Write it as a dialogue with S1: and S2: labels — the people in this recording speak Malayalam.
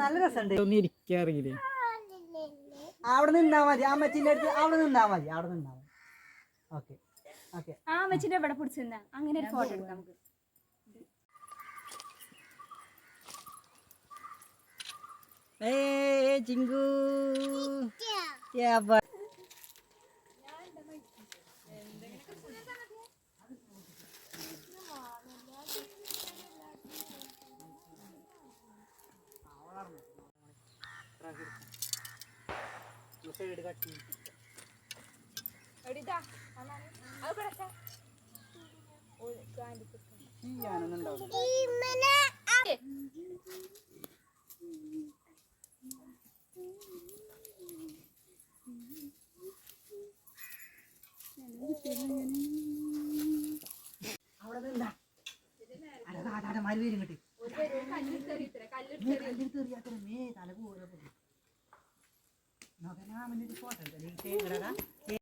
S1: നല്ല രസമുണ്ട്.
S2: ഒന്ന് ഇരിക്കാറിയില്ലേ
S1: അവിടെ നിന്നാ മതി, അമ്മച്ചിന്റെ അടുത്ത് അവിടെ നിന്നാ മതി. Okay okay.
S3: ആ അമ്മച്ചിന്റെ എവിടെ പിടിച്ചിരുന്ന അങ്ങനെ ഒരു ഫോട്ടോ എടുക്കാം നമുക്ക്.
S1: ചിങ്കു അവിടെ നിന്നാ മരുവരും കിട്ടി തല പോലെ ഫോട്ടോ